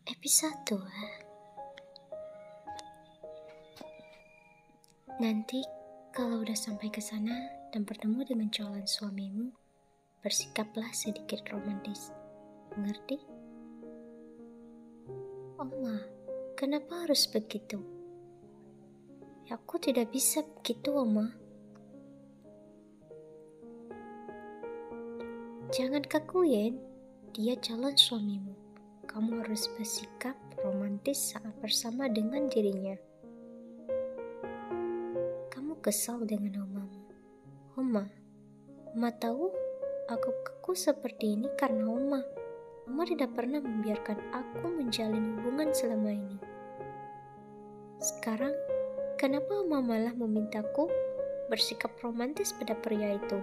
Episode 2. Nanti kalau udah sampai ke sana dan bertemu dengan calon suamimu, bersikaplah sedikit romantis. Mengerti? Oma, kenapa harus begitu? Ya, aku tidak bisa begitu, Oma. Jangan kakuin, dia calon suamimu. Kamu harus bersikap romantis saat bersama dengan dirinya. Kamu kesal dengan omamu. Oma tahu aku seperti ini karena Oma. Oma tidak pernah membiarkan aku menjalin hubungan selama ini. Sekarang, kenapa Oma malah memintaku bersikap romantis pada pria itu?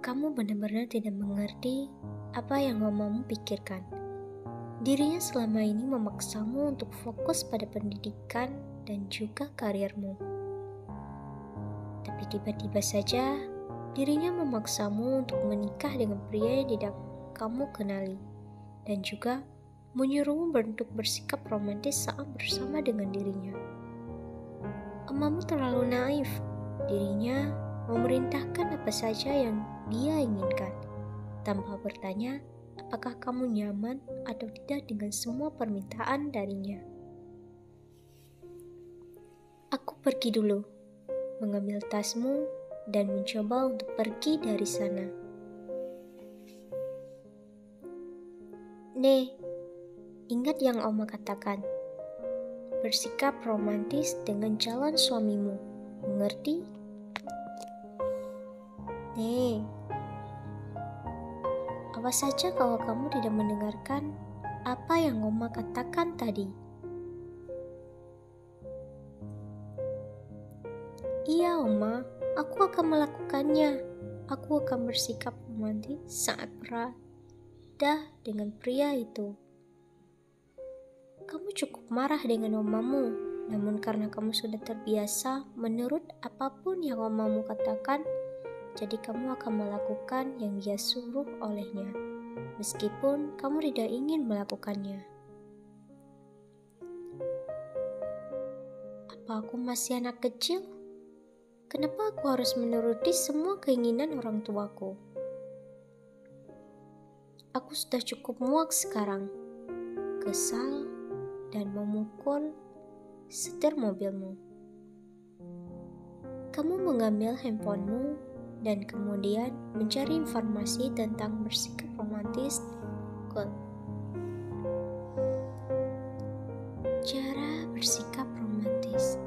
Kamu benar-benar tidak mengerti apa yang omamu pikirkan. Dirinya selama ini memaksamu untuk fokus pada pendidikan dan juga karirmu. Tapi tiba-tiba saja, dirinya memaksamu untuk menikah dengan pria yang tidak kamu kenali. Dan juga menyuruhmu untuk bersikap romantis saat bersama dengan dirinya. Omamu terlalu naif. Dirinya memerintahkan apa saja yang dia inginkan, tanpa bertanya apakah kamu nyaman atau tidak dengan semua permintaan darinya. Aku pergi dulu, mengambil tasmu dan mencoba untuk pergi dari sana. Ingat yang Oma katakan, bersikap romantis dengan calon suamimu, mengerti? Awas saja kalau kamu tidak mendengarkan apa yang Oma katakan tadi. Iya, Oma, aku akan melakukannya. Aku akan bersikap romantis saat berada dengan pria itu. Kamu cukup marah dengan omamu, namun karena kamu sudah terbiasa menurut apapun yang omamu katakan, jadi kamu akan melakukan yang dia suruh olehnya, meskipun kamu tidak ingin melakukannya. Apa aku masih anak kecil? Kenapa aku harus menuruti semua keinginan orang tuaku? Aku sudah cukup muak sekarang, kesal dan memukul setir mobilmu. Kamu mengambil handphonemu dan kemudian mencari informasi tentang bersikap romantis. Cara bersikap romantis.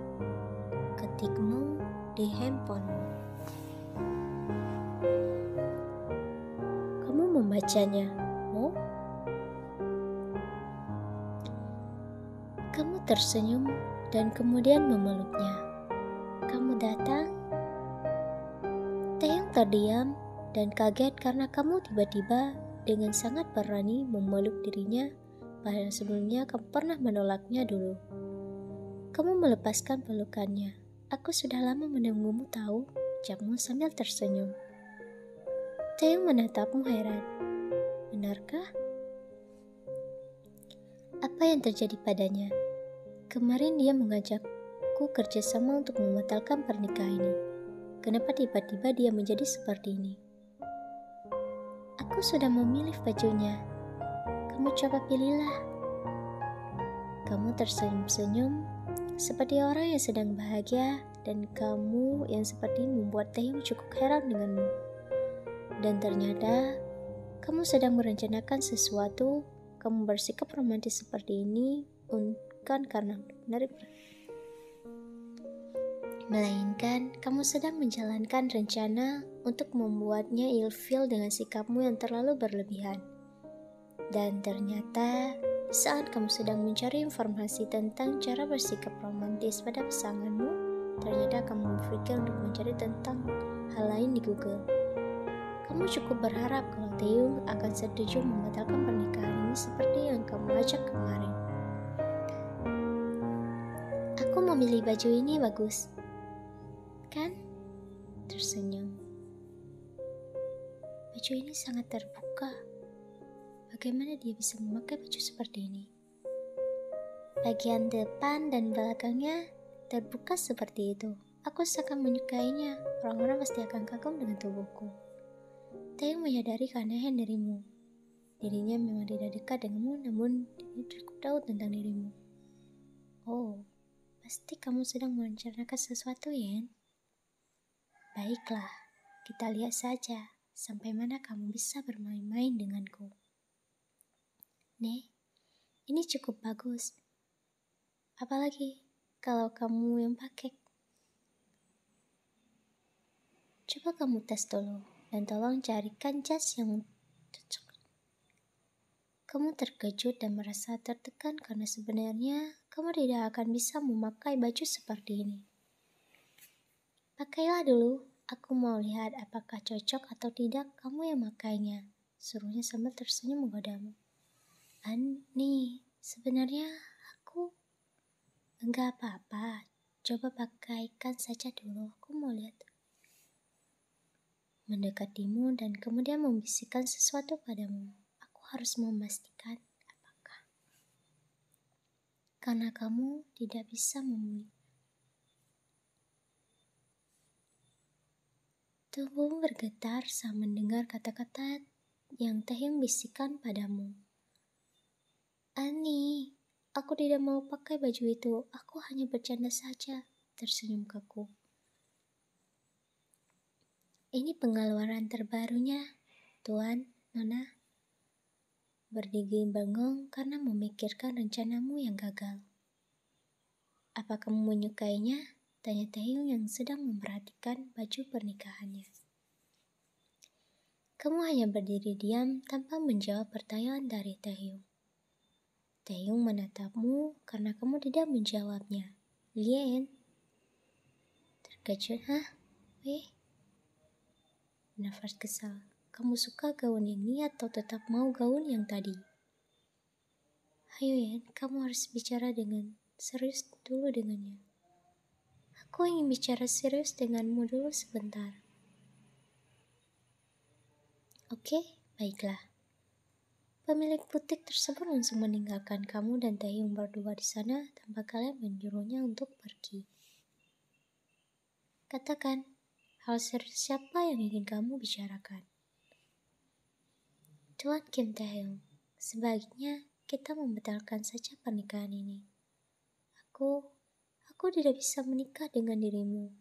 Ketikmu di handphonemu. Kamu membacanya, mau? Kamu tersenyum dan kemudian memeluknya. Kamu datang. Taeyong terdiam dan kaget karena kamu tiba-tiba dengan sangat berani memeluk dirinya, padahal sebelumnya kamu pernah menolaknya dulu. Kamu melepaskan pelukannya. Aku sudah lama menunggumu tahu, ucapmu sambil tersenyum. Taeyong menatapmu heran. Benarkah? Apa yang terjadi padanya? Kemarin dia mengajakku kerjasama untuk membatalkan pernikahan ini. Kenapa tiba-tiba dia menjadi seperti ini? Aku sudah memilih bajunya. Kamu coba pilihlah. Kamu tersenyum-senyum seperti orang yang sedang bahagia, dan kamu yang seperti ini membuat Taeyong cukup heran denganmu. Dan ternyata kamu sedang merencanakan sesuatu. Kamu bersikap romantis seperti ini bukan karena melainkan kamu sedang menjalankan rencana untuk membuatnya ilfil dengan sikapmu yang terlalu berlebihan. Dan ternyata saat kamu sedang mencari informasi tentang cara bersikap romantis pada pasanganmu, ternyata kamu berpikir untuk mencari tentang hal lain di Google. Kamu cukup berharap kalau Taeyong akan setuju membatalkan pernikahan ini seperti yang kamu ajak kemarin. Aku memilih baju ini bagus, kan? Tersenyum. Baju ini sangat terbuka. bagaimana dia bisa memakai baju seperti ini. Bagian depan dan belakangnya terbuka seperti itu. Aku sangat menyukainya. Orang-orang pasti akan kagum dengan tubuhku. Taeyong menyadari keanehan dirimu. Dirinya memang tidak dekat denganmu, namun dia cukup tahu tentang dirimu. Oh, pasti kamu sedang merencanakan sesuatu, Yen. Baiklah, kita lihat saja sampai mana kamu bisa bermain-main denganku. Nih, ini cukup bagus. Apalagi kalau kamu yang pakai. Coba kamu tes dulu dan tolong carikan jas yang cocok. Kamu terkejut dan merasa tertekan karena sebenarnya kamu tidak akan bisa memakai baju seperti ini. Pakailah dulu, aku mau lihat apakah cocok atau tidak kamu yang makainya, suruhnya sambil tersenyum menggodamu. Ani, sebenarnya aku enggak apa-apa, coba pakaikan saja dulu, aku mau lihat. Mendekatimu dan kemudian membisikkan sesuatu padamu. Aku harus memastikan apakah. Karena kamu tidak bisa memilih. Tubuhmu bergetar saat mendengar kata-kata yang Taeyong bisikan padamu. Ani, aku tidak mau pakai baju itu. Aku hanya bercanda saja, tersenyum kaku. Ini pengeluaran terbarunya, Tuan, Nona. Berdiri bengong karena memikirkan rencanamu yang gagal. Apa kamu menyukainya? Tanya Taeyong yang sedang memperhatikan baju pernikahannya. Kamu hanya berdiri diam tanpa menjawab pertanyaan dari Taeyong. Taeyong menatapmu karena kamu tidak menjawabnya. Lien. Terkejut, hah? Nafas kesal. Kamu suka gaun ini atau tetap mau gaun yang tadi? Ayo Yen, kamu harus bicara dengan serius dulu dengannya. Aku ingin bicara serius denganmu dulu sebentar. Oke, baiklah. Pemilik butik tersebut langsung meninggalkan kamu dan Taeyong berdua di sana tanpa kalian menyuruhnya untuk pergi. Katakan, hal serius siapa yang ingin kamu bicarakan? Tuan Kim Taeyong, sebaiknya kita membatalkan saja pernikahan ini. Aku tidak bisa menikah dengan dirimu.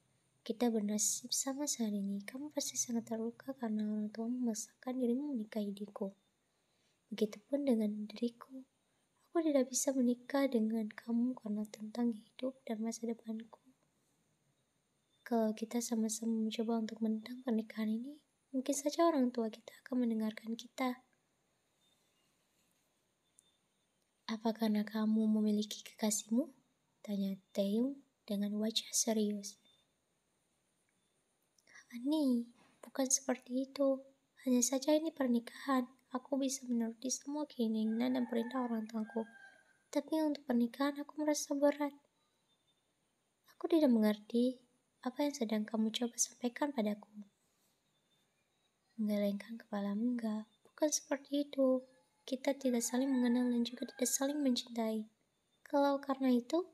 Kita bernasib sama saat ini. Kamu pasti sangat terluka karena orang tua memaksakan dirimu menikahi diriku. Begitupun dengan diriku. Aku tidak bisa menikah dengan kamu karena tentang hidup dan masa depanku. Kalau kita sama-sama mencoba untuk menentang pernikahan ini, mungkin saja orang tua kita akan mendengarkan kita. Apa karena kamu memiliki kekasihmu? Tanya Taeyong dengan wajah serius. Ani, bukan seperti itu. Hanya saja ini pernikahan. Aku bisa menuruti semua keinginan dan perintah orang tuaku. Tapi untuk pernikahan aku merasa berat. Aku tidak mengerti apa yang sedang kamu coba sampaikan padaku. Menggelengkan kepalamu, enggak. Bukan seperti itu. Kita tidak saling mengenal dan juga tidak saling mencintai. Kalau karena itu,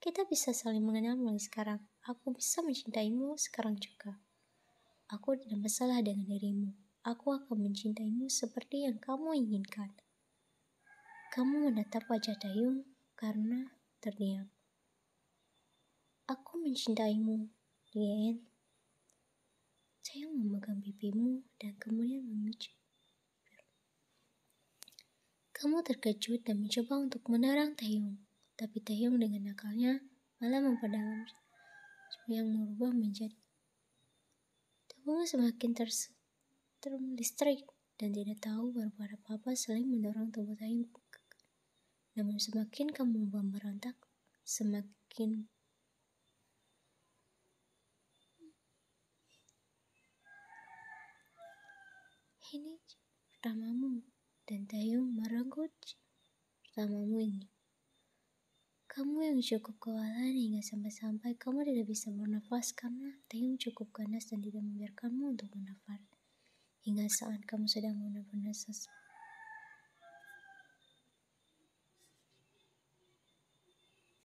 kita bisa saling mengenal mulai sekarang. Aku bisa mencintaimu sekarang juga. Aku tidak masalah dengan dirimu. Aku akan mencintaimu seperti yang kamu inginkan. Kamu menatap wajah Taeyong karena terdiam. Aku mencintaimu, Lien. Taeyong memegang pipimu dan kemudian mengucap. Kamu terkejut dan mencoba untuk menerang Taeyong. Tapi Taeyong dengan nakalnya malah memperdalam yang merubah menjadi. Tubuhmu semakin terlistrik dan tidak tahu berbuat apa-apa selain mendorong tubuh Taeyong. Namun semakin kamu memberontak, semakin ini pertamamu dan Taeyong merenggut pertamamu ini. Kamu yang cukup kewalahan hingga sampai-sampai kamu tidak bisa bernafas karena Taeyong cukup ganas dan tidak membiarkanmu untuk bernafas. Hingga saat kamu sedang benar-benar